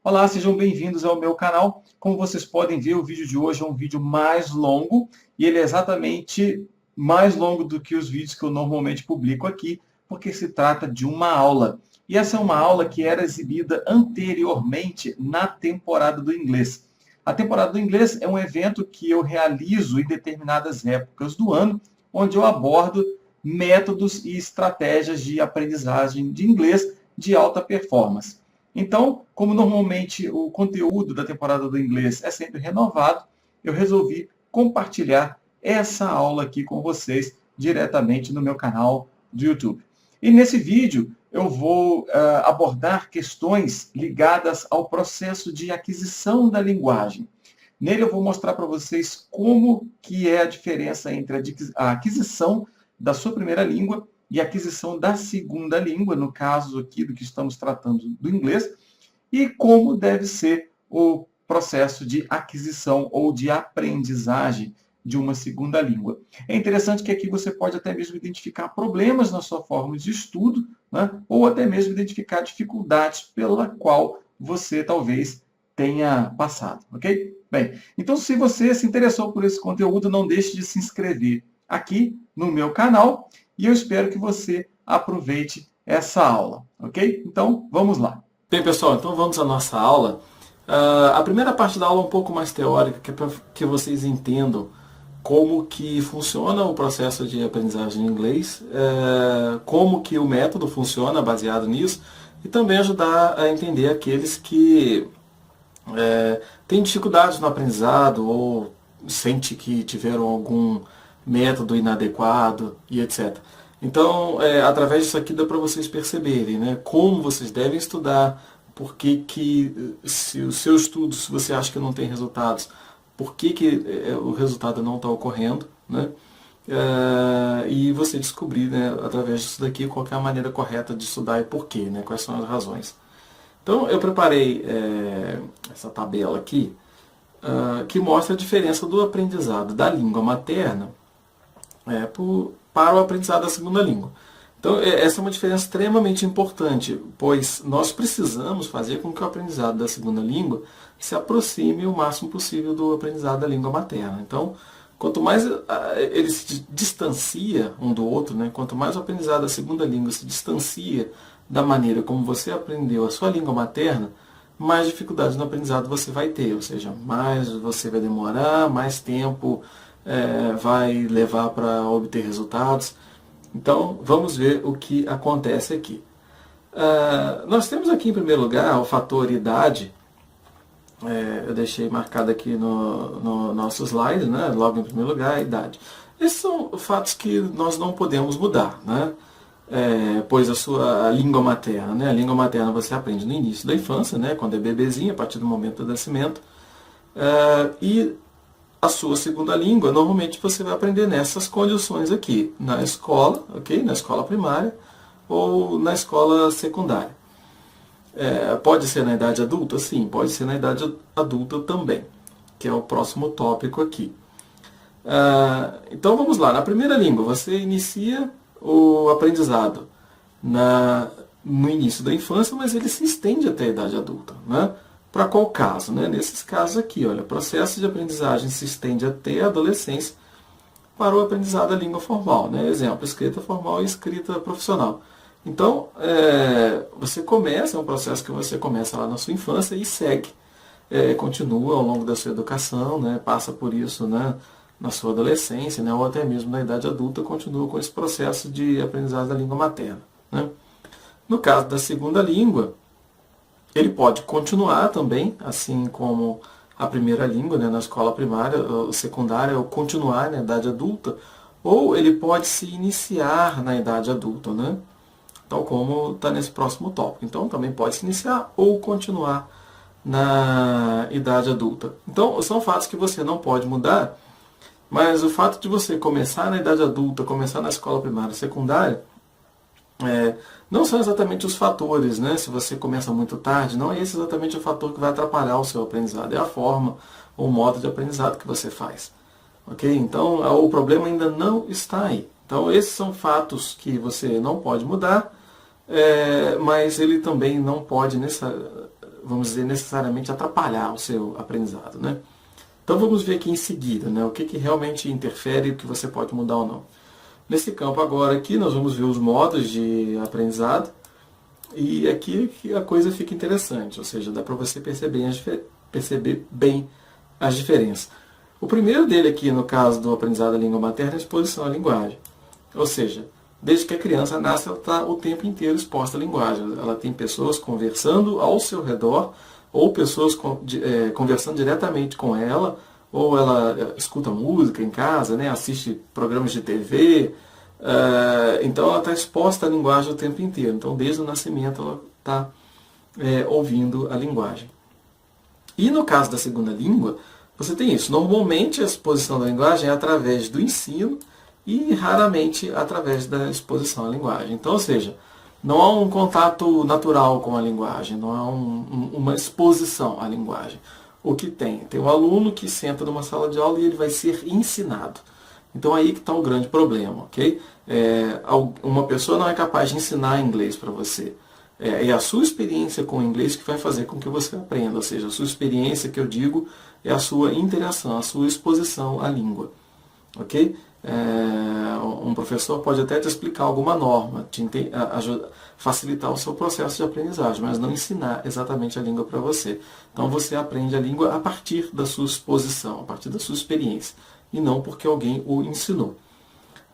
Olá, sejam bem-vindos ao meu canal. Como vocês podem ver, o vídeo de hoje é um vídeo mais longo e ele é exatamente mais longo do que os vídeos que eu normalmente publico aqui, porque se trata de uma aula. E essa é uma aula que era exibida anteriormente na temporada do inglês. A temporada do inglês é um evento que eu realizo em determinadas épocas do ano, onde eu abordo métodos e estratégias de aprendizagem de inglês de alta performance. Então, como normalmente o conteúdo da temporada do inglês é sempre renovado, eu resolvi compartilhar essa aula aqui com vocês diretamente no meu canal do YouTube. E nesse vídeo eu vou abordar questões ligadas ao processo de aquisição da linguagem. Nele eu vou mostrar para vocês como que é a diferença entre a aquisição da sua primeira língua e a aquisição da segunda língua, no caso aqui do que estamos tratando do inglês, e como deve ser o processo de aquisição ou de aprendizagem de uma segunda língua. É interessante que aqui você pode até mesmo identificar problemas na sua forma de estudo, né? Ou até mesmo identificar dificuldades pela qual você talvez tenha passado, ok? Bem, então se você se interessou por esse conteúdo, não deixe de se inscrever aqui no meu canal e eu espero que você aproveite essa aula, ok? Então, vamos lá. Bem, pessoal, então vamos à nossa aula. A primeira parte da aula é um pouco mais teórica, que é para que vocês entendam como que funciona o processo de aprendizagem em inglês, como que o método funciona baseado nisso, e também ajudar a entender aqueles que têm dificuldades no aprendizado ou sente que tiveram algum método inadequado e etc. Então, através disso aqui dá para vocês perceberem, né, como vocês devem estudar, por que se o seu estudo, se você acha que não tem resultados, por que o resultado não está ocorrendo, né? E você descobrir, né, através disso daqui, qual é a maneira correta de estudar e por quê, né, quais são as razões. Então, eu preparei essa tabela aqui, que mostra a diferença do aprendizado da língua materna para o aprendizado da segunda língua. Então, essa é uma diferença extremamente importante, pois nós precisamos fazer com que o aprendizado da segunda língua se aproxime o máximo possível do aprendizado da língua materna. Então, quanto mais ele se distancia um do outro, né, quanto mais o aprendizado da segunda língua se distancia da maneira como você aprendeu a sua língua materna, mais dificuldades no aprendizado você vai ter, ou seja, mais você vai demorar, mais tempo vai levar para obter resultados. Então, vamos ver o que acontece aqui. Nós temos aqui, em primeiro lugar, o fator idade. Eu deixei marcado aqui no nosso slide, né? Logo em primeiro lugar, a idade. Esses são fatos que nós não podemos mudar, né? Pois a sua língua materna, né? A língua materna você aprende no início da infância, né? Quando é bebezinho, a partir do momento do nascimento. E a sua segunda língua, normalmente você vai aprender nessas condições aqui, na escola, ok? Na escola primária ou na escola secundária. Pode ser na idade adulta? Sim, pode ser na idade adulta também, que é o próximo tópico aqui. Então vamos lá, na primeira língua você inicia o aprendizado no início da infância, mas ele se estende até a idade adulta, né? Para qual caso? Né? Nesses casos aqui, olha, o processo de aprendizagem se estende até a adolescência para o aprendizado da língua formal. Né? Exemplo, escrita formal e escrita profissional. Então, você começa, é um processo que você começa lá na sua infância e segue, continua ao longo da sua educação, né? Passa por isso, né? Na sua adolescência, né? Ou até mesmo na idade adulta, continua com esse processo de aprendizado da língua materna. Né? No caso da segunda língua, ele pode continuar também, assim como a primeira língua, né, na escola primária, ou secundária, ou continuar na idade adulta, ou ele pode se iniciar na idade adulta, né, tal como está nesse próximo tópico. Então, também pode se iniciar ou continuar na idade adulta. Então, são fatos que você não pode mudar, mas o fato de você começar na idade adulta, começar na escola primária, secundária, não são exatamente os fatores, né? Se você começa muito tarde, não é esse exatamente o fator que vai atrapalhar o seu aprendizado, é a forma ou o modo de aprendizado que você faz. Ok? Então, o problema ainda não está aí. Então, esses são fatos que você não pode mudar, mas ele também não pode vamos dizer, necessariamente atrapalhar o seu aprendizado, né? Então vamos ver aqui em seguida, né, o que realmente interfere e o que você pode mudar ou não. Nesse campo agora aqui nós vamos ver os modos de aprendizado e aqui que a coisa fica interessante, ou seja, dá para você perceber bem as diferenças. O primeiro dele aqui, no caso do aprendizado da língua materna, é a exposição à linguagem. Ou seja, desde que a criança nasce, ela está o tempo inteiro exposta à linguagem. Ela tem pessoas conversando ao seu redor, ou pessoas conversando diretamente com ela, ou ela escuta música em casa, né, assiste programas de TV. Então ela está exposta à linguagem o tempo inteiro. Então desde o nascimento ela está ouvindo a linguagem. E no caso da segunda língua, você tem isso. Normalmente a exposição da linguagem é através do ensino e raramente através da exposição à linguagem. Então, ou seja, não há um contato natural com a linguagem, não há uma exposição à linguagem. O que tem? Tem um aluno que senta numa sala de aula e ele vai ser ensinado. Então aí que está o grande problema, ok? Uma pessoa não é capaz de ensinar inglês para você. É a sua experiência com o inglês que vai fazer com que você aprenda. Ou seja, a sua experiência, que eu digo, é a sua interação, a sua exposição à língua. Ok? Um professor pode até te explicar alguma norma, facilitar o seu processo de aprendizagem, mas não ensinar exatamente a língua para você. Então você aprende a língua a partir da sua exposição, a partir da sua experiência, e não porque alguém o ensinou.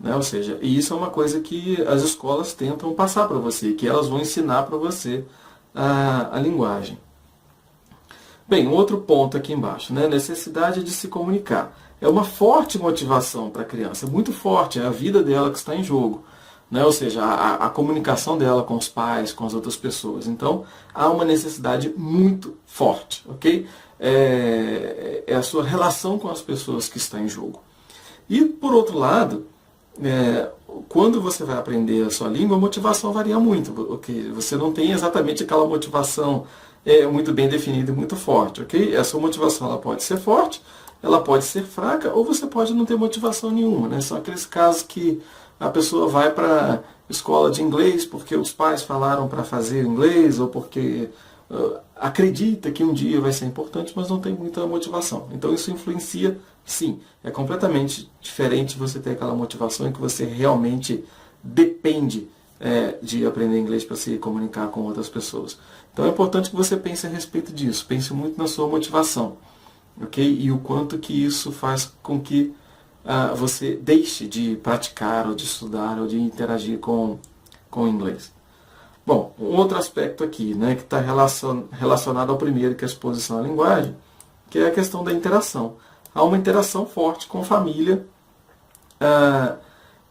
Ou seja, e isso é uma coisa que as escolas tentam passar para você, que elas vão ensinar para você a linguagem. Bem, um outro ponto aqui embaixo, né? Necessidade de se comunicar. É uma forte motivação para a criança, muito forte, é a vida dela que está em jogo. Ou seja, a comunicação dela com os pais, com as outras pessoas. Então, há uma necessidade muito forte, ok? É a sua relação com as pessoas que está em jogo. E, por outro lado, quando você vai aprender a sua língua, a motivação varia muito, ok? Você não tem exatamente aquela motivação muito bem definida e muito forte, ok? Essa motivação ela pode ser forte, ela pode ser fraca, ou você pode não ter motivação nenhuma, né? São aqueles casos que a pessoa vai para escola de inglês porque os pais falaram para fazer inglês, ou porque acredita que um dia vai ser importante, mas não tem muita motivação. Então isso influencia, sim. É completamente diferente você ter aquela motivação em que você realmente depende de aprender inglês para se comunicar com outras pessoas. Então é importante que você pense a respeito disso. Pense muito na sua motivação. Ok? E o quanto que isso faz com que você deixe de praticar, ou de estudar, ou de interagir com o inglês. Bom, um outro aspecto aqui, né, que está relacionado ao primeiro, que é a exposição à linguagem, que é a questão da interação. Há uma interação forte com família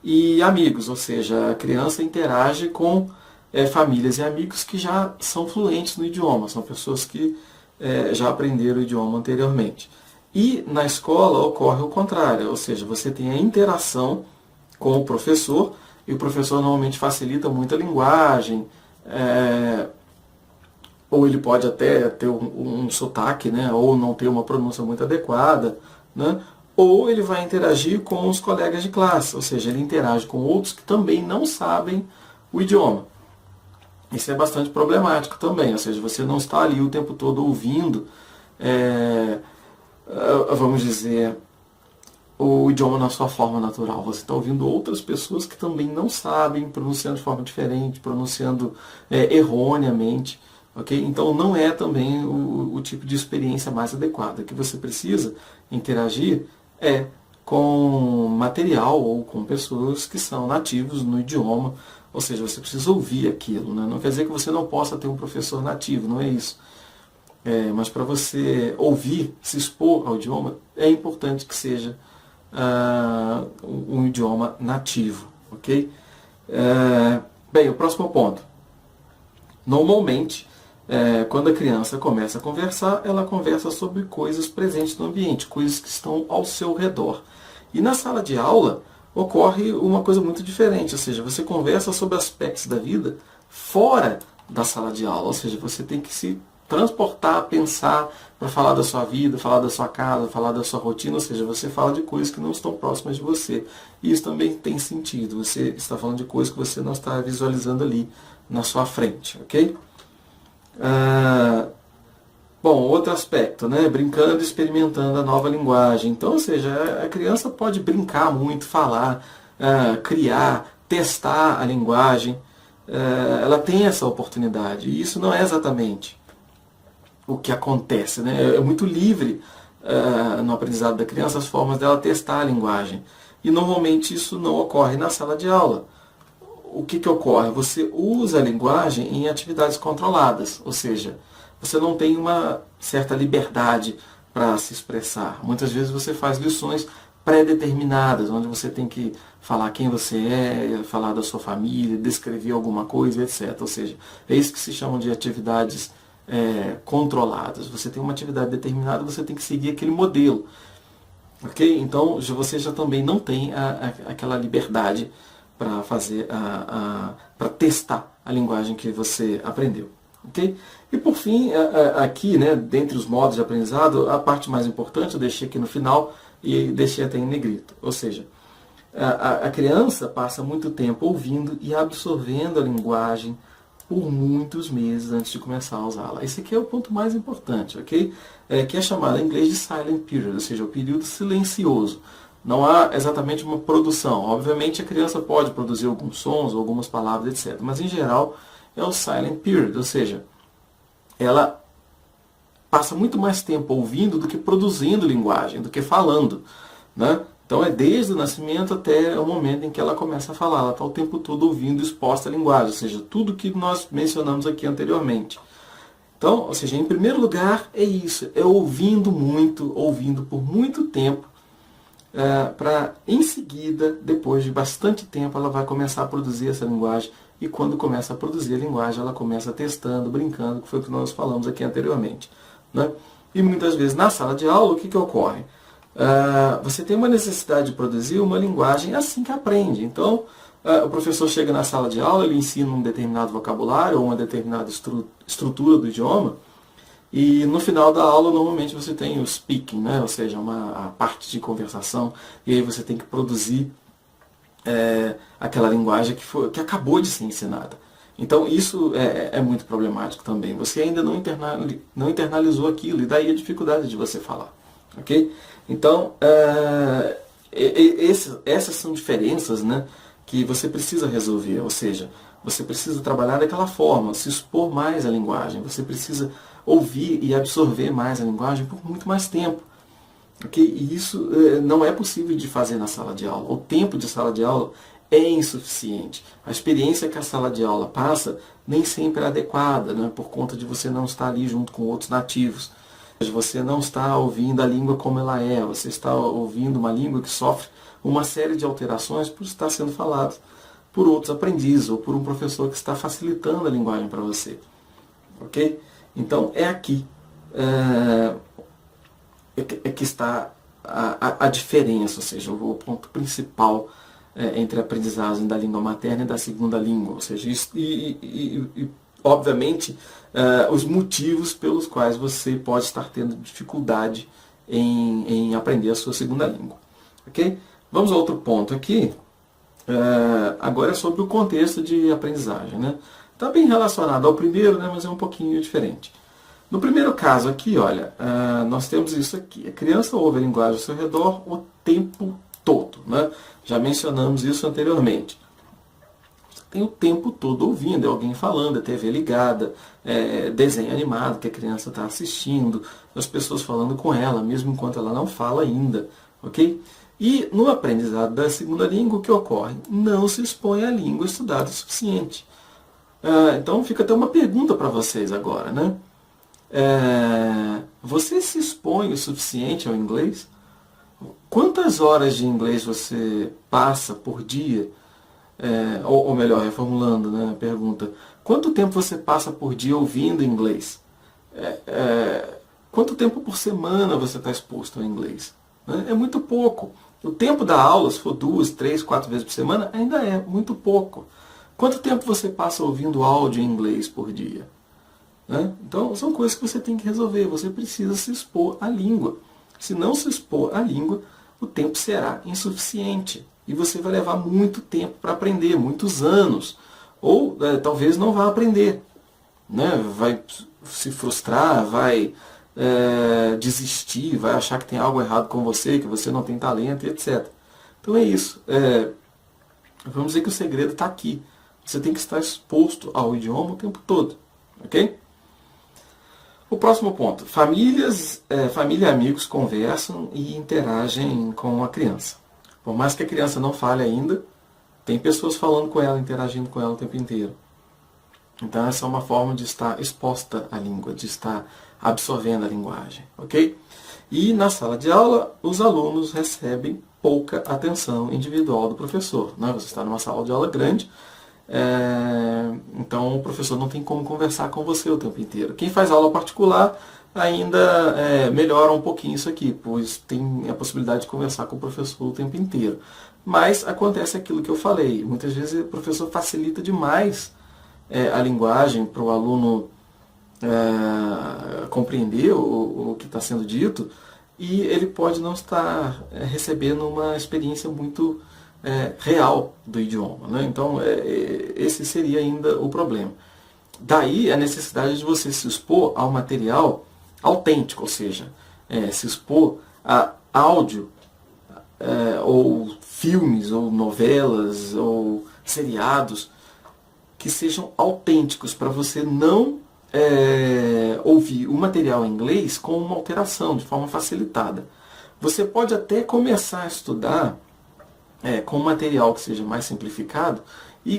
e amigos, ou seja, a criança interage com famílias e amigos que já são fluentes no idioma, são pessoas que já aprenderam o idioma anteriormente. E na escola ocorre o contrário, ou seja, você tem a interação com o professor, e o professor normalmente facilita muito a linguagem, ou ele pode até ter um sotaque, né, ou não ter uma pronúncia muito adequada, né, ou ele vai interagir com os colegas de classe, ou seja, ele interage com outros que também não sabem o idioma. Isso é bastante problemático também, ou seja, você não está ali o tempo todo ouvindo, vamos dizer, o idioma na sua forma natural. Você está ouvindo outras pessoas que também não sabem, pronunciando de forma diferente, pronunciando erroneamente. Okay? Então não é também o tipo de experiência mais adequada. O que você precisa interagir com material ou com pessoas que são nativos no idioma. Ou seja, você precisa ouvir aquilo. Né? Não quer dizer que você não possa ter um professor nativo, não é isso. Mas para você ouvir, se expor ao idioma, é importante que seja um idioma nativo. Ok? Bem, o próximo ponto. Normalmente, quando a criança começa a conversar, ela conversa sobre coisas presentes no ambiente, coisas que estão ao seu redor. E na sala de aula ocorre uma coisa muito diferente, ou seja, você conversa sobre aspectos da vida fora da sala de aula, ou seja, você tem que se transportar, pensar para falar da sua vida, falar da sua casa, falar da sua rotina, ou seja, você fala de coisas que não estão próximas de você. E isso também tem sentido, você está falando de coisas que você não está visualizando ali na sua frente, ok? Bom, outro aspecto, né? Brincando e experimentando a nova linguagem. Então, ou seja, a criança pode brincar muito, falar, criar, testar a linguagem. Ela tem essa oportunidade. E isso não é exatamente o que acontece, né? É muito livre no aprendizado da criança as formas dela testar a linguagem. E normalmente isso não ocorre na sala de aula. O que ocorre? Você usa a linguagem em atividades controladas, ou seja, você não tem uma certa liberdade para se expressar. Muitas vezes você faz lições pré-determinadas, onde você tem que falar quem você é, falar da sua família, descrever alguma coisa, etc. Ou seja, é isso que se chama de atividades controladas. Você tem uma atividade determinada, você tem que seguir aquele modelo. Ok? Então você já também não tem aquela liberdade para fazer para testar a linguagem que você aprendeu. Okay? E por fim, aqui, né, dentre os modos de aprendizado, a parte mais importante eu deixei aqui no final e deixei até em negrito. Ou seja, a criança passa muito tempo ouvindo e absorvendo a linguagem por muitos meses antes de começar a usá-la. Esse aqui é o ponto mais importante, ok? Que é chamado em inglês de silent period, ou seja, o período silencioso. Não há exatamente uma produção. Obviamente a criança pode produzir alguns sons, algumas palavras, etc. Mas em geral é o silent period, ou seja, ela passa muito mais tempo ouvindo do que produzindo linguagem, do que falando, né? Então é desde o nascimento até o momento em que ela começa a falar. Ela está o tempo todo ouvindo exposta a linguagem, ou seja, tudo que nós mencionamos aqui anteriormente. Então, ou seja, em primeiro lugar é isso, é ouvindo muito, ouvindo por muito tempo, para em seguida, depois de bastante tempo, ela vai começar a produzir essa linguagem. E quando começa a produzir a linguagem, ela começa testando, brincando, que foi o que nós falamos aqui anteriormente, né? E muitas vezes na sala de aula, o que ocorre? Você tem uma necessidade de produzir uma linguagem assim que aprende. Então, o professor chega na sala de aula, ele ensina um determinado vocabulário ou uma determinada estrutura do idioma, e no final da aula, normalmente, você tem o speaking, né? Ou seja, a parte de conversação, e aí você tem que produzir aquela linguagem que acabou de ser ensinada. Então, isso é muito problemático também. Você ainda não internalizou aquilo, e daí a dificuldade de você falar. Ok? Então, essas são diferenças, né, que você precisa resolver. Ou seja, você precisa trabalhar daquela forma, se expor mais à linguagem. Você precisa ouvir e absorver mais a linguagem por muito mais tempo. Okay? E isso não é possível de fazer na sala de aula. O tempo de sala de aula é insuficiente. A experiência que a sala de aula passa nem sempre é adequada, né, por conta de você não estar ali junto com outros nativos. Você não está ouvindo a língua como ela é, você está ouvindo uma língua que sofre uma série de alterações por estar sendo falada por outros aprendizes ou por um professor que está facilitando a linguagem para você. Ok? Então é aqui que está a diferença, ou seja, o ponto principal entre a aprendizagem da língua materna e da segunda língua. Ou seja, obviamente, os motivos pelos quais você pode estar tendo dificuldade em aprender a sua segunda língua. Ok? Vamos a outro ponto aqui. Agora é sobre o contexto de aprendizagem, né? Está bem relacionado ao primeiro, né, mas é um pouquinho diferente. No primeiro caso aqui, olha, nós temos isso aqui. A criança ouve a linguagem ao seu redor o tempo todo, né? Já mencionamos isso anteriormente. Tem o tempo todo ouvindo, é alguém falando, é TV ligada, desenho animado que a criança está assistindo, as pessoas falando com ela, mesmo enquanto ela não fala ainda, ok? E no aprendizado da segunda língua, o que ocorre? Não se expõe à língua estudada o suficiente. Então fica até uma pergunta para vocês agora, né? Você se expõe o suficiente ao inglês? Quantas horas de inglês você passa por dia? Ou melhor, reformulando, né, a pergunta, quanto tempo você passa por dia ouvindo inglês? Quanto tempo por semana você está exposto ao inglês? É muito pouco. O tempo da aula, se for 2, 3, 4 vezes por semana, ainda é muito pouco. Quanto tempo você passa ouvindo áudio em inglês por dia? Então, são coisas que você tem que resolver. Você precisa se expor à língua. Se não se expor à língua, o tempo será insuficiente. E você vai levar muito tempo para aprender, muitos anos. Ou talvez não vá aprender. Né? Vai se frustrar, vai desistir, vai achar que tem algo errado com você, que você não tem talento, etc. Então é isso. Vamos dizer que o segredo está aqui. Você tem que estar exposto ao idioma o tempo todo. Ok? O próximo ponto. Família e amigos conversam e interagem com a criança. Por mais que a criança não fale ainda, tem pessoas falando com ela, interagindo com ela o tempo inteiro. Então essa é uma forma de estar exposta à língua, de estar absorvendo a linguagem. Ok? E na sala de aula, os alunos recebem pouca atenção individual do professor. Né? Você está numa sala de aula grande, então o professor não tem como conversar com você o tempo inteiro. Quem faz aula particular ainda melhora um pouquinho isso aqui, pois tem a possibilidade de conversar com o professor o tempo inteiro. Mas acontece aquilo que eu falei. Muitas vezes o professor facilita demais a linguagem para o aluno compreender o que está sendo dito, e ele pode não estar recebendo uma experiência muito real do idioma. Né? Então, esse seria ainda o problema. Daí a necessidade de você se expor ao material autêntico, ou seja, se expor a áudio, ou filmes, ou novelas, ou seriados, que sejam autênticos, para você não ouvir o material em inglês com uma alteração, de forma facilitada. Você pode até começar a estudar com um material que seja mais simplificado e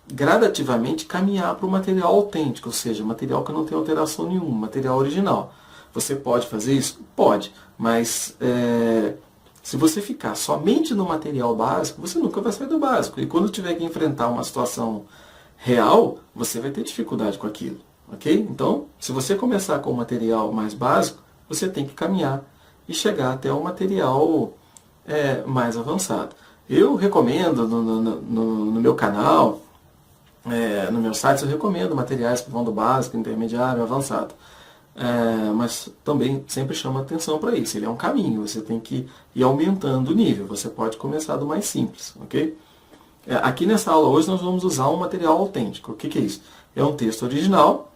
gradativamente caminhar para o material autêntico, ou seja, material que não tem alteração nenhuma, material original. Você pode fazer isso? Pode, mas se você ficar somente no material básico, você nunca vai sair do básico. E quando tiver que enfrentar uma situação real, você vai ter dificuldade com aquilo. Ok? Então, se você começar com o material mais básico, você tem que caminhar e chegar até o material mais avançado. Eu recomendo no meu canal, no meu site, eu recomendo materiais que vão do básico, intermediário, avançado. Mas também sempre chama atenção para isso. Ele é um caminho, você tem que ir aumentando o nível. Você pode começar do mais simples. Ok? Aqui nessa aula hoje nós vamos usar um material autêntico. O que é isso? É um texto original,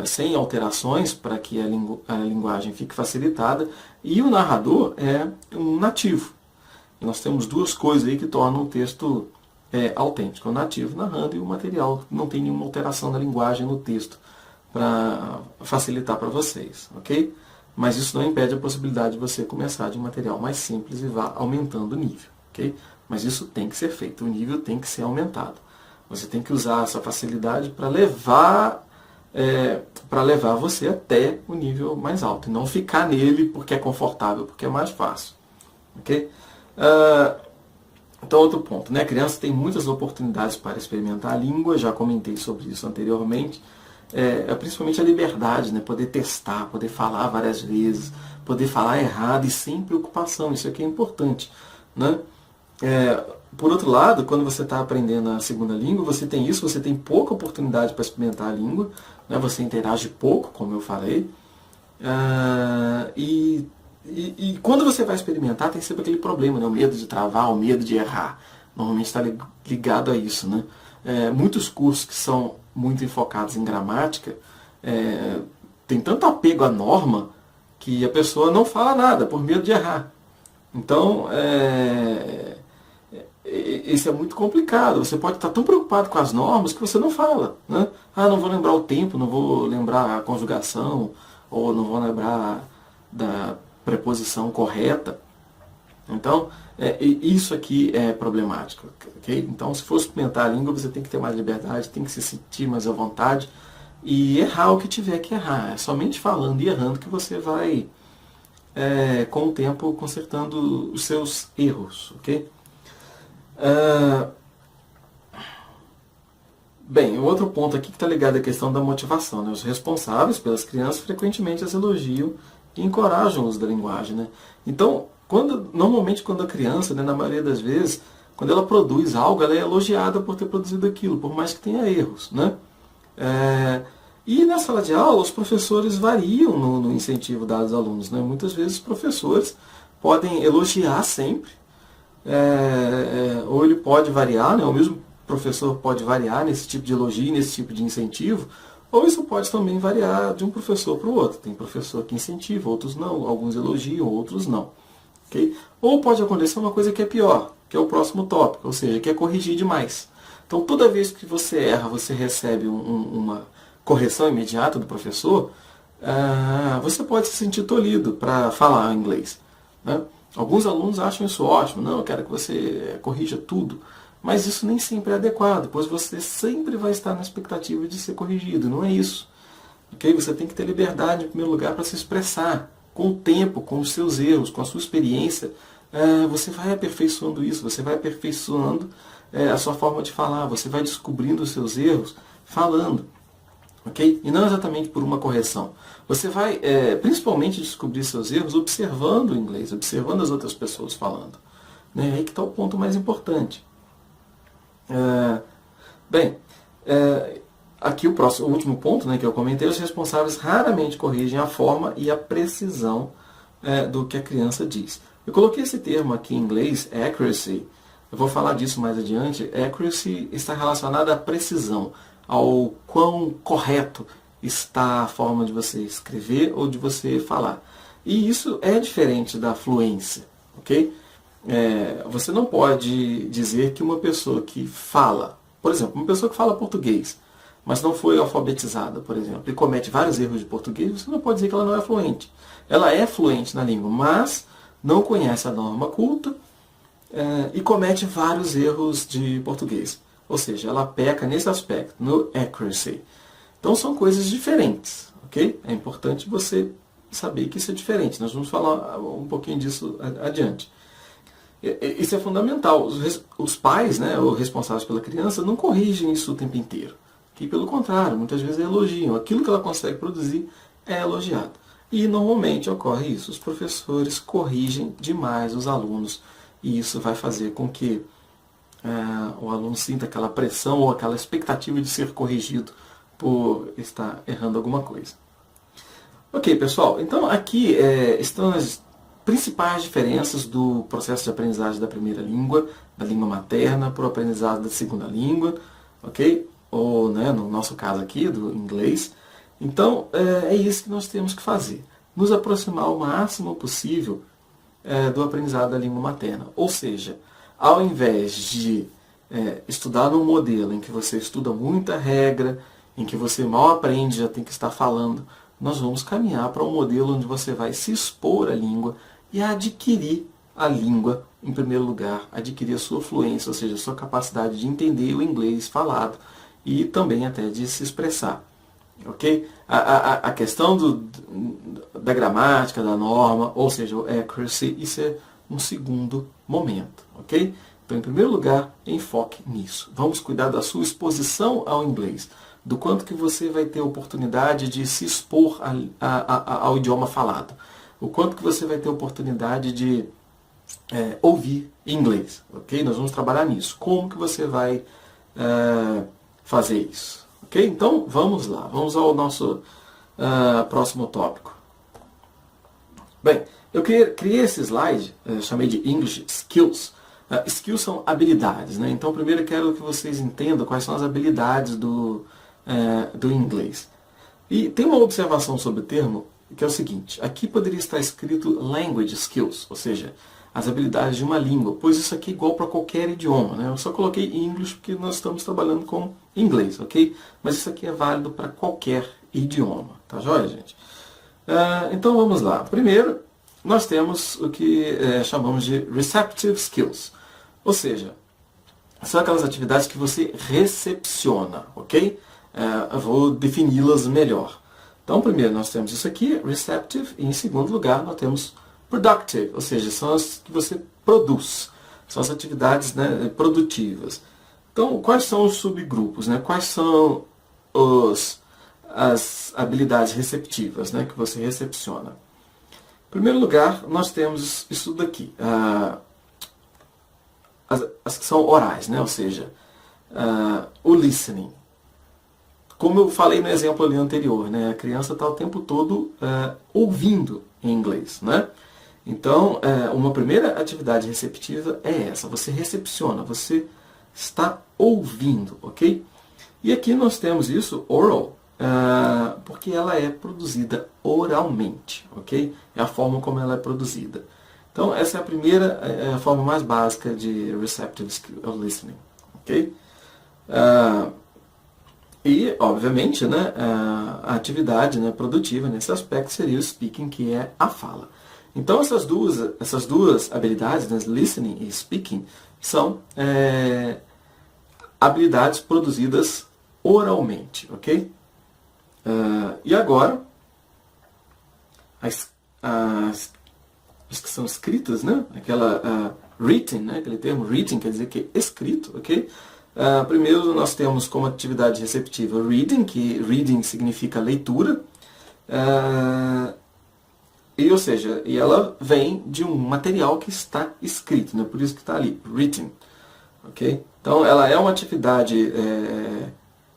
sem alterações, para que a linguagem fique facilitada, e o narrador é um nativo. E nós temos duas coisas aí que tornam o texto autêntico: o nativo narrando e o material. Não tem nenhuma alteração na linguagem no texto, para facilitar para vocês. Ok? Mas isso não impede a possibilidade de você começar de um material mais simples e vá aumentando o nível. Ok? Mas isso tem que ser feito, o nível tem que ser aumentado. Você tem que usar essa facilidade para levar você até o nível mais alto. E não ficar nele porque é confortável, porque é mais fácil. Ok? Então, outro ponto. Né? A criança tem muitas oportunidades para experimentar a língua, já comentei sobre isso anteriormente. Principalmente a liberdade, né? Poder testar, poder falar várias vezes, poder falar errado e sem preocupação. Isso aqui é importante. Né? Por outro lado, quando você está aprendendo a segunda língua, você tem isso, você tem pouca oportunidade para experimentar a língua, né? Você interage pouco, como eu falei, e quando você vai experimentar, tem sempre aquele problema, né? O medo de travar, o medo de errar. Normalmente está ligado a isso. Né? Muitos cursos que são muito enfocados em gramática tem tanto apego à norma que a pessoa não fala nada por medo de errar. Então, isso é muito complicado. Você pode estar tão preocupado com as normas que você não fala. Né? Não vou lembrar o tempo, não vou lembrar a conjugação, ou não vou lembrar da preposição correta. Então, isso aqui é problemático. Okay? Então, se for experimentar a língua, você tem que ter mais liberdade, tem que se sentir mais à vontade e errar o que tiver que errar. É somente falando e errando que você vai, com o tempo, consertando os seus erros. Okay? Bem, o outro ponto aqui que está ligado à questão da motivação. Né? Os responsáveis pelas crianças frequentemente as elogiam e encorajam o uso da linguagem. Né? Então, normalmente quando a criança, né, na maioria das vezes, quando ela produz algo, ela é elogiada por ter produzido aquilo, por mais que tenha erros. Né? E na sala de aula, os professores variam no incentivo dado aos alunos. Né? Muitas vezes os professores podem elogiar sempre, ou ele pode variar, né? O mesmo professor pode variar nesse tipo de elogio, nesse tipo de incentivo, Ou isso pode também variar de um professor para o outro. Tem professor que incentiva, outros não, alguns elogiam, outros não. Okay? Ou pode acontecer uma coisa que é pior, que é o próximo tópico, ou seja, que é corrigir demais. Então, toda vez que você erra, você recebe uma correção imediata do professor, você pode se sentir tolhido para falar inglês. Né? Alguns alunos acham isso ótimo, não, eu quero que você corrija tudo. Mas isso nem sempre é adequado, pois você sempre vai estar na expectativa de ser corrigido, não é isso. Okay? Você tem que ter liberdade, em primeiro lugar, para se expressar. Com o tempo, com os seus erros, com a sua experiência, você vai aperfeiçoando isso, você vai aperfeiçoando a sua forma de falar, você vai descobrindo os seus erros falando. Okay? E não exatamente por uma correção. Você vai, principalmente, descobrir seus erros observando o inglês, observando as outras pessoas falando. Né? Aí que está o ponto mais importante. Aqui o último ponto, né, que eu comentei, os responsáveis raramente corrigem a forma e a precisão do que a criança diz. Eu coloquei esse termo aqui em inglês, accuracy. Eu vou falar disso mais adiante. Accuracy está relacionada à precisão, ao quão correto está a forma de você escrever ou de você falar. E isso é diferente da fluência, ok? Você não pode dizer que uma pessoa que fala, por exemplo, uma pessoa que fala português, mas não foi alfabetizada, por exemplo, e comete vários erros de português, você não pode dizer que ela não é fluente. Ela é fluente na língua, mas não conhece a norma culta e comete vários erros de português. Ou seja, ela peca nesse aspecto, no accuracy. Então são coisas diferentes, ok? É importante você saber que isso é diferente. Nós vamos falar um pouquinho disso adiante. Isso é fundamental. Os pais, né, ou responsáveis pela criança, não corrigem isso o tempo inteiro. Que, pelo contrário, muitas vezes elogiam. Aquilo que ela consegue produzir é elogiado. E normalmente ocorre isso. Os professores corrigem demais os alunos. E isso vai fazer com que o aluno sinta aquela pressão ou aquela expectativa de ser corrigido por estar errando alguma coisa. Ok, pessoal. Então aqui estão as principais diferenças do processo de aprendizagem da primeira língua, da língua materna, para o aprendizado da segunda língua, ok? Ou, né, no nosso caso aqui, do inglês. Então, é isso que nós temos que fazer. Nos aproximar o máximo possível do aprendizado da língua materna. Ou seja, ao invés de estudar num modelo em que você estuda muita regra, em que você mal aprende, já tem que estar falando, nós vamos caminhar para um modelo onde você vai se expor à língua e adquirir a língua, em primeiro lugar, adquirir a sua fluência, ou seja, a sua capacidade de entender o inglês falado e também até de se expressar. Ok? A questão da gramática, da norma, ou seja, o accuracy, isso é um segundo momento. Ok? Então, em primeiro lugar, enfoque nisso. Vamos cuidar da sua exposição ao inglês, do quanto que você vai ter oportunidade de se expor ao idioma falado, o quanto que você vai ter oportunidade de ouvir inglês. Ok? Nós vamos trabalhar nisso. Como que você vai fazer isso? Ok? Então, vamos lá. Vamos ao nosso próximo tópico. Bem, eu criei esse slide, chamei de English Skills. Skills são habilidades, né? Então, primeiro eu quero que vocês entendam quais são as habilidades do inglês. E tem uma observação sobre o termo, que é o seguinte. Aqui poderia estar escrito Language Skills, ou seja, as habilidades de uma língua, pois isso aqui é igual para qualquer idioma, né? Eu só coloquei English porque nós estamos trabalhando com inglês, ok? Mas isso aqui é válido para qualquer idioma, tá joia, gente? Então vamos lá. Primeiro, nós temos o que chamamos de Receptive Skills, ou seja, são aquelas atividades que você recepciona, ok? Eu vou defini-las melhor. Então, primeiro nós temos isso aqui, Receptive, e em segundo lugar nós temos Productive, ou seja, são as que você produz, são as atividades, né, produtivas. Então, quais são os subgrupos, né? Quais são as habilidades receptivas, né, que você recepciona? Em primeiro lugar, nós temos isso daqui, as que são orais, né? Ou seja, o listening. Como eu falei no exemplo ali anterior, né? A criança está o tempo todo ouvindo em inglês, né? Então, uma primeira atividade receptiva é essa. Você recepciona, você está ouvindo, ok? E aqui nós temos isso, oral, porque ela é produzida oralmente, ok? É a forma como ela é produzida. Então, essa é a primeira, é a forma mais básica de receptive listening, ok? E, obviamente, né, a atividade, né, produtiva nesse aspecto seria o speaking, que é a fala. Então, essas duas habilidades, né, listening e speaking, são habilidades produzidas oralmente, ok? E agora, as que são escritas, né? Aquela written, né? Aquele termo written quer dizer que é escrito, ok? Primeiro nós temos como atividade receptiva reading, que reading significa leitura, ou seja, ela vem de um material que está escrito, né? Por isso que está ali, written, ok? Então ela é uma atividade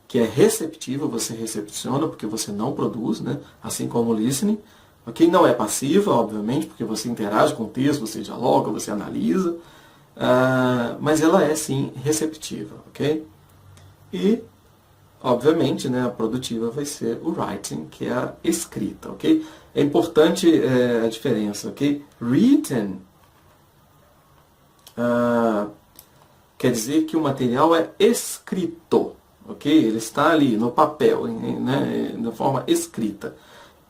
que é receptiva, você recepciona porque você não produz, né? Assim como o listening. Okay? Não é passiva, obviamente, porque você interage com o texto, você dialoga, você analisa, mas ela é sim receptiva. Okay? E, obviamente, né, a produtiva vai ser o writing, que é a escrita. Okay? É importante a diferença. Okay? Written quer dizer que o material é escrito. Okay? Ele está ali no papel, né, de forma escrita.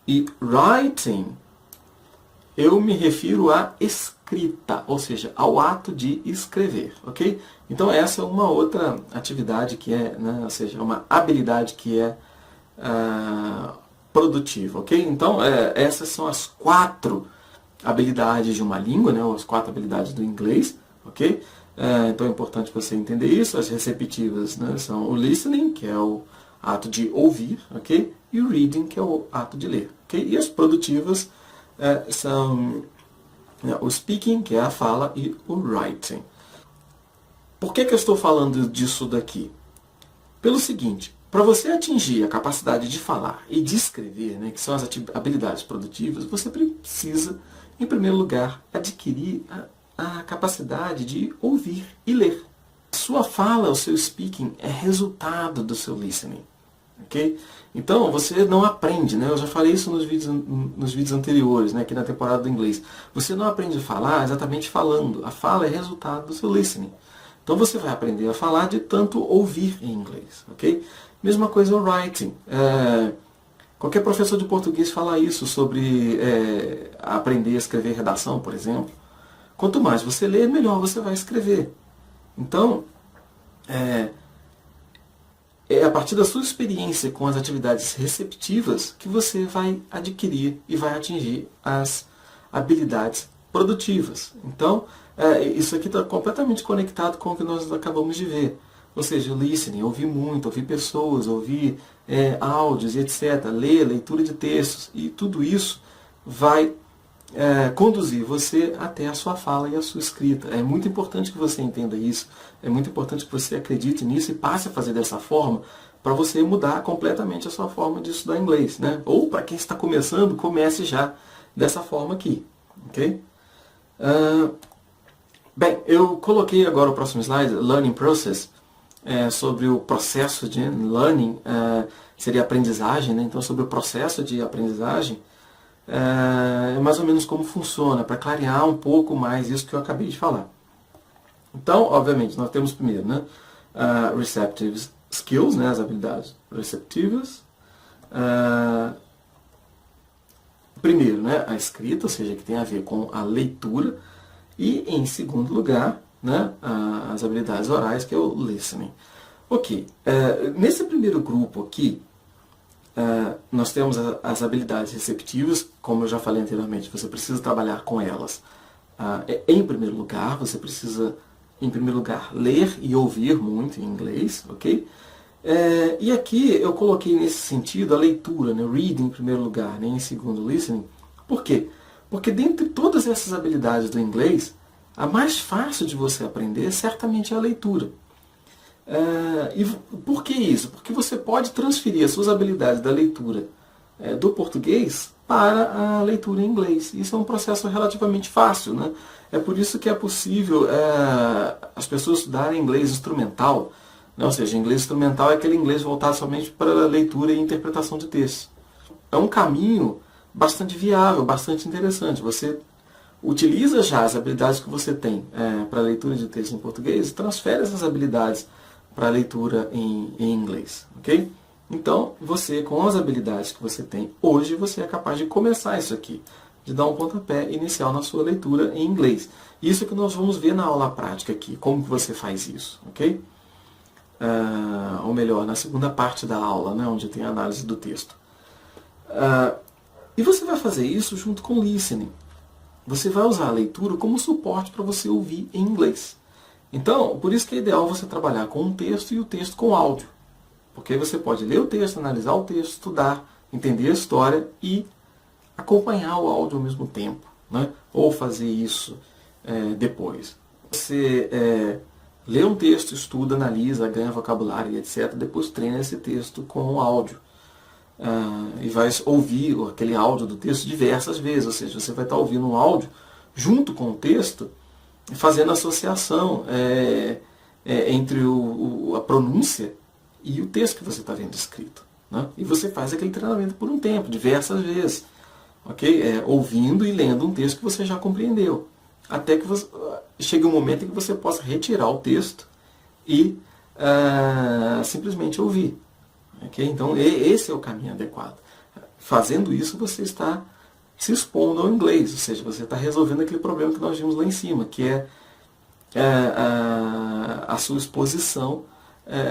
E writing, eu me refiro à escrita, ou seja, ao ato de escrever, ok? Então essa é uma outra atividade que é, né, ou seja, uma habilidade que é produtiva, ok? Então essas são as 4 habilidades de uma língua, né, as 4 habilidades do inglês, ok? Então é importante você entender isso. As receptivas, né, são o listening, que é o ato de ouvir, ok? E o reading, que é o ato de ler, ok? E as produtivas são o speaking, que é a fala, e o writing. Por que eu estou falando disso daqui? Pelo seguinte, para você atingir a capacidade de falar e de escrever, né, que são as habilidades produtivas, você precisa, em primeiro lugar, adquirir a capacidade de ouvir e ler. A sua fala, o seu speaking, é resultado do seu listening. Okay? Então, você não aprende, né? Eu já falei isso nos vídeos anteriores, né? Aqui na temporada do inglês. Você não aprende a falar exatamente falando. A fala é resultado do seu listening. Então, você vai aprender a falar de tanto ouvir em inglês. Okay? Mesma coisa o writing. Qualquer professor de português fala isso sobre aprender a escrever redação, por exemplo. Quanto mais você lê, melhor você vai escrever. Então, é a partir da sua experiência com as atividades receptivas que você vai adquirir e vai atingir as habilidades produtivas. Então, isso aqui está completamente conectado com o que nós acabamos de ver. Ou seja, o listening, ouvir muito, ouvir pessoas, ouvir áudios e etc. Ler, leitura de textos. E tudo isso vai conduzir você até a sua fala e a sua escrita. É muito importante que você entenda isso, é muito importante que você acredite nisso e passe a fazer dessa forma para você mudar completamente a sua forma de estudar inglês, né? Ou para quem está começando, comece já dessa forma aqui, ok? Bem, eu coloquei agora o próximo slide, Learning Process, sobre o processo de learning, seria aprendizagem, né? Então sobre o processo de aprendizagem, mais ou menos como funciona, para clarear um pouco mais isso que eu acabei de falar. Então, obviamente, nós temos primeiro, né, receptive skills, né, as habilidades receptivas. Primeiro, né, a escrita, ou seja, que tem a ver com a leitura. E, em segundo lugar, né, as habilidades orais, que é o listening. Ok, nesse primeiro grupo aqui, nós temos as habilidades receptivas, como eu já falei anteriormente, você precisa trabalhar com elas. Em primeiro lugar, você precisa, em primeiro lugar, ler e ouvir muito em inglês, ok? E aqui eu coloquei nesse sentido a leitura, né? Reading em primeiro lugar, né? Em segundo, listening. Por quê? Porque dentre todas essas habilidades do inglês, a mais fácil de você aprender certamente é a leitura. E por que isso? Porque você pode transferir as suas habilidades da leitura do português para a leitura em inglês. Isso é um processo relativamente fácil, né? É por isso que é possível as pessoas estudarem inglês instrumental né? Ou seja, inglês instrumental é aquele inglês voltado somente para a leitura e interpretação de texto. É um caminho bastante viável, bastante interessante. Você utiliza já as habilidades que você tem para a leitura de texto em português e transfere essas habilidades para a leitura em inglês. Ok? Então, você, com as habilidades que você tem hoje, você é capaz de começar isso aqui, de dar um pontapé inicial na sua leitura em inglês. Isso que nós vamos ver na aula prática aqui, como que você faz isso, ok? Ou melhor, na segunda parte da aula, né, onde tem a análise do texto. E você vai fazer isso junto com o listening. Você vai usar a leitura como suporte para você ouvir em inglês. Então, por isso que é ideal você trabalhar com um texto e o texto com áudio. Porque aí você pode ler o texto, analisar o texto, estudar, entender a história e acompanhar o áudio ao mesmo tempo, né? Ou fazer isso depois. Você lê um texto, estuda, analisa, ganha vocabulário, etc. Depois treina esse texto com o áudio. E vai ouvir aquele áudio do texto diversas vezes. Ou seja, você vai estar ouvindo um áudio junto com o texto, fazendo associação entre a pronúncia e o texto que você está vendo escrito, né? E você faz aquele treinamento por um tempo, diversas vezes. Okay? Ouvindo e lendo um texto que você já compreendeu. Até que chegue um momento em que você possa retirar o texto e simplesmente ouvir. Okay? Então, esse é o caminho adequado. Fazendo isso, você está se expondo ao inglês. Ou seja, você está resolvendo aquele problema que nós vimos lá em cima, que é a sua exposição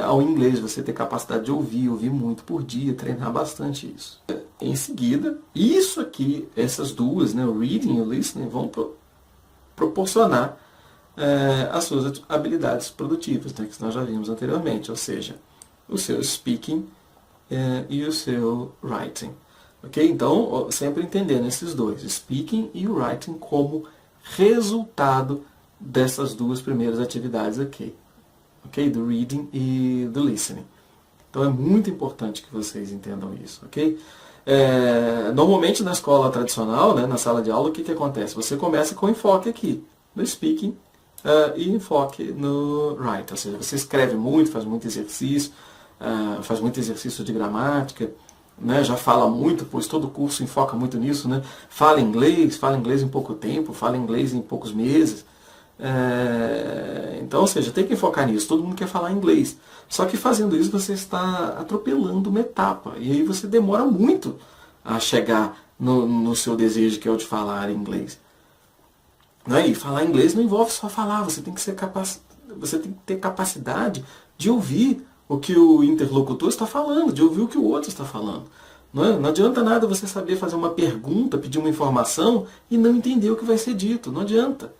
ao inglês, você ter capacidade de ouvir muito por dia, treinar bastante isso. Em seguida, isso aqui, essas duas, né, o reading e o listening, vão proporcionar as suas habilidades produtivas, né, que nós já vimos anteriormente, ou seja, o seu speaking e o seu writing. Ok? Então, sempre entendendo esses dois, speaking e o writing, como resultado dessas duas primeiras atividades aqui. Ok? Do reading e do listening. Então é muito importante que vocês entendam isso. Ok? Normalmente na escola tradicional, né, na sala de aula, o que acontece? Você começa com enfoque aqui, no speaking, e enfoque no writing. Ou seja, você escreve muito, faz muito exercício de gramática, né, já fala muito, pois todo curso enfoca muito nisso, né? Fala inglês em pouco tempo, fala inglês em poucos meses. Então, ou seja, tem que focar nisso. Todo mundo quer falar inglês. Só que fazendo isso você está atropelando uma etapa. E aí você demora muito a chegar no seu desejo, que é o de falar inglês. Né? E falar inglês não envolve só falar. Você tem que ter capacidade de ouvir o que o interlocutor está falando, de ouvir o que o outro está falando. Não adianta nada você saber fazer uma pergunta, pedir uma informação e não entender o que vai ser dito. Não adianta.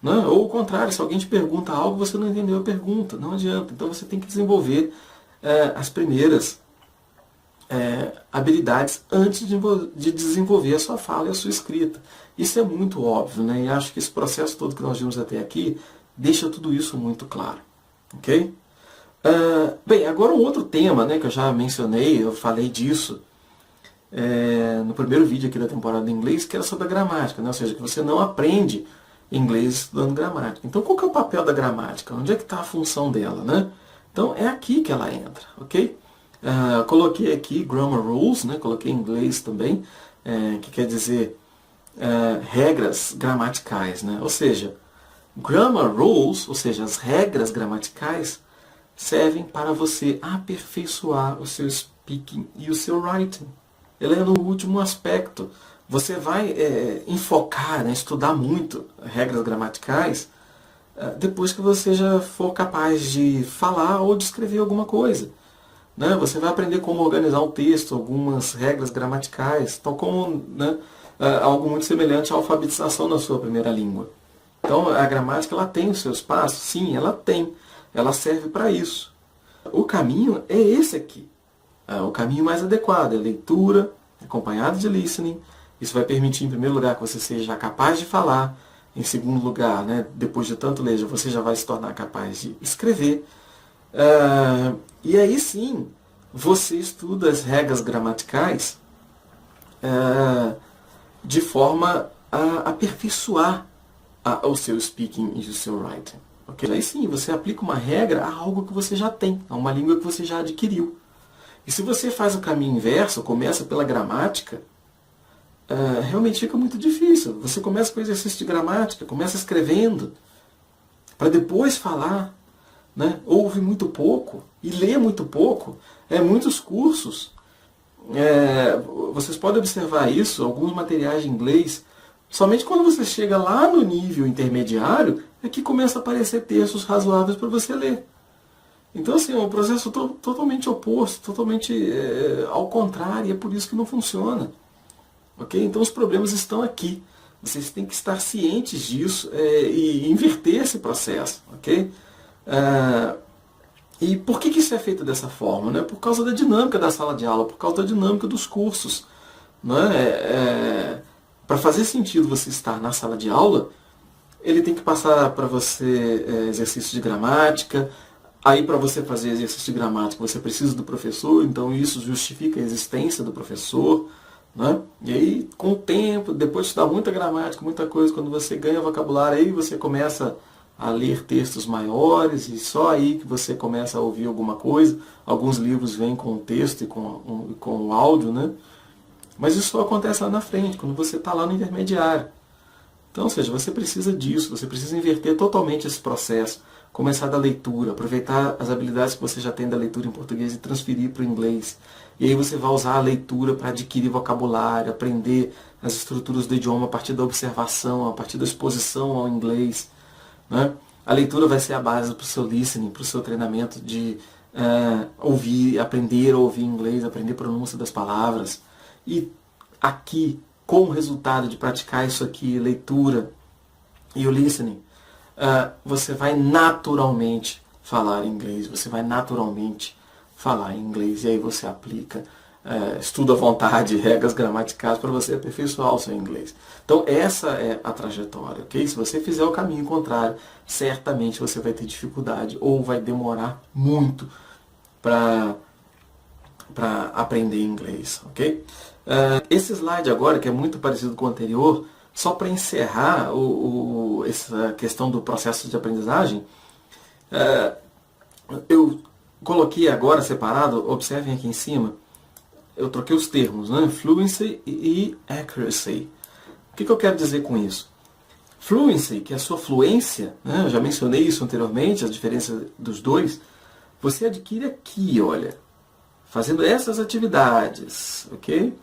Não? Ou o contrário, se alguém te pergunta algo, você não entendeu a pergunta. Não adianta. Então você tem que desenvolver as primeiras habilidades antes de desenvolver a sua fala e a sua escrita. Isso é muito óbvio, né? E acho que esse processo todo que nós vimos até aqui deixa tudo isso muito claro. Ok? Bem, agora um outro tema, né, que eu já mencionei, eu falei disso no primeiro vídeo aqui da temporada de inglês, que era sobre a gramática, né? Ou seja, que você não aprende inglês estudando gramática. Então, qual que é o papel da gramática? Onde é que está a função dela, né? Então, é aqui que ela entra, ok? Coloquei aqui Grammar Rules, né? Coloquei em inglês também, que quer dizer regras gramaticais, né? Ou seja, Grammar Rules, ou seja, as regras gramaticais, servem para você aperfeiçoar o seu speaking e o seu writing. Ele é no último aspecto. Você vai enfocar, né, estudar muito regras gramaticais depois que você já for capaz de falar ou de escrever alguma coisa. Né? Você vai aprender como organizar um texto, algumas regras gramaticais, tal como, né, algo muito semelhante à alfabetização na sua primeira língua. Então, a gramática ela tem os seus passos? Sim, ela tem. Ela serve para isso. O caminho é esse aqui. O caminho mais adequado é leitura, acompanhado de listening. Isso vai permitir, em primeiro lugar, que você seja capaz de falar. Em segundo lugar, né, depois de tanto ler, você já vai se tornar capaz de escrever. E aí sim, você estuda as regras gramaticais de forma a aperfeiçoar o seu speaking e o seu writing. Okay? Aí sim, você aplica uma regra a algo que você já tem, a uma língua que você já adquiriu. E se você faz o caminho inverso, começa pela gramática, realmente fica muito difícil. Você começa com o exercício de gramática, começa escrevendo, para depois falar, né? Ouve muito pouco e lê muito pouco. Muitos cursos, vocês podem observar isso, alguns materiais de inglês, somente quando você chega lá no nível intermediário é que começa a aparecer textos razoáveis para você ler. Então, assim, é um processo totalmente oposto, totalmente ao contrário, e é por isso que não funciona. Okay? Então, os problemas estão aqui. Vocês têm que estar cientes disso e inverter esse processo. Okay? E por que isso é feito dessa forma? Né? Por causa da dinâmica da sala de aula, por causa da dinâmica dos cursos. Né? Para fazer sentido você estar na sala de aula, ele tem que passar para você exercício de gramática. Aí, para você fazer exercício de gramática, você precisa do professor, então isso justifica a existência do professor. Né? E aí, com o tempo, depois de estudar muita gramática, muita coisa, quando você ganha vocabulário, aí você começa a ler textos maiores, e só aí que você começa a ouvir alguma coisa. Alguns livros vêm com o texto e com o áudio, né? Mas isso só acontece lá na frente, quando você está lá no intermediário. Então, ou seja, você precisa disso, você precisa inverter totalmente esse processo. Começar da leitura, aproveitar as habilidades que você já tem da leitura em português e transferir para o inglês. E aí você vai usar a leitura para adquirir vocabulário, aprender as estruturas do idioma a partir da observação, a partir da exposição ao inglês. Né? A leitura vai ser a base para o seu listening, para o seu treinamento de ouvir, aprender a ouvir inglês, aprender a pronúncia das palavras. E aqui, com o resultado de praticar isso aqui, leitura e o listening, você vai naturalmente falar inglês, você vai naturalmente falar inglês, e aí você aplica, estuda à vontade, regras gramaticais para você aperfeiçoar o seu inglês. Então essa é a trajetória, ok? Se você fizer o caminho contrário, certamente você vai ter dificuldade ou vai demorar muito para aprender inglês, ok? Esse slide agora, que é muito parecido com o anterior, só para encerrar essa questão do processo de aprendizagem, eu coloquei agora separado, observem aqui em cima, eu troquei os termos, né? Fluency e accuracy. O que eu quero dizer com isso? Fluency, que é a sua fluência, né? Eu já mencionei isso anteriormente, a diferença dos dois, você adquire aqui, olha, fazendo essas atividades, ok?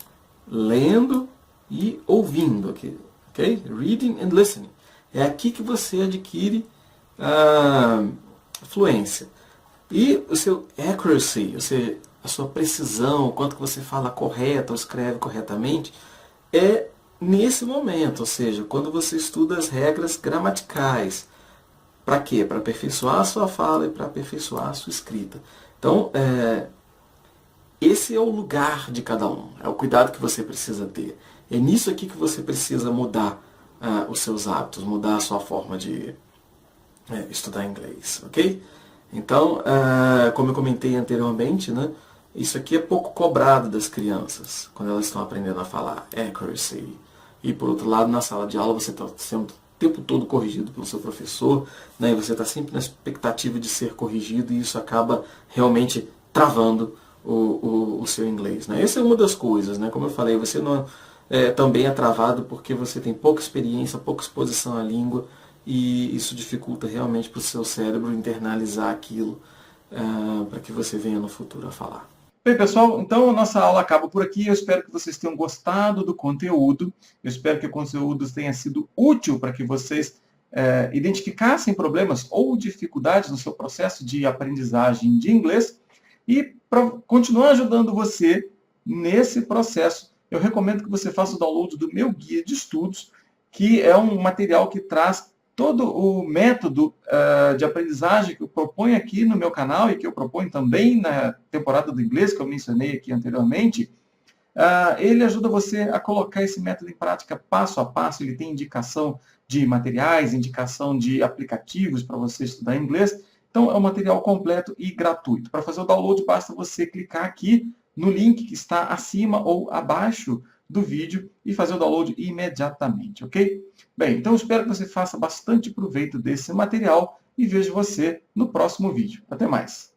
Lendo e ouvindo, ok? Reading and listening. É aqui que você adquire fluência. E o seu accuracy, ou seja, a sua precisão, o quanto que você fala correto ou escreve corretamente, é nesse momento, ou seja, quando você estuda as regras gramaticais. Para quê? Para aperfeiçoar a sua fala e para aperfeiçoar a sua escrita. Então, esse é o lugar de cada um, é o cuidado que você precisa ter. É nisso aqui que você precisa mudar os seus hábitos, mudar a sua forma de estudar inglês, ok? Então, como eu comentei anteriormente, né, isso aqui é pouco cobrado das crianças, quando elas estão aprendendo a falar accuracy. E por outro lado, na sala de aula, você está sendo o tempo todo corrigido pelo seu professor, né, e você está sempre na expectativa de ser corrigido, e isso acaba realmente travando o seu inglês. Né? Essa é uma das coisas, né? Como eu falei, você não também é travado porque você tem pouca experiência, pouca exposição à língua, e isso dificulta realmente para o seu cérebro internalizar aquilo para que você venha no futuro a falar. Bem, pessoal, então a nossa aula acaba por aqui. Eu espero que vocês tenham gostado do conteúdo. Eu espero que o conteúdo tenha sido útil para que vocês identificassem problemas ou dificuldades no seu processo de aprendizagem de inglês. E para continuar ajudando você nesse processo, eu recomendo que você faça o download do meu guia de estudos, que é um material que traz todo o método de aprendizagem que eu proponho aqui no meu canal e que eu proponho também na temporada do inglês, que eu mencionei aqui anteriormente. Ele ajuda você a colocar esse método em prática passo a passo. Ele tem indicação de materiais, indicação de aplicativos para você estudar inglês. Então, é um material completo e gratuito. Para fazer o download, basta você clicar aqui no link que está acima ou abaixo do vídeo e fazer o download imediatamente, ok? Bem, então eu espero que você faça bastante proveito desse material e vejo você no próximo vídeo. Até mais!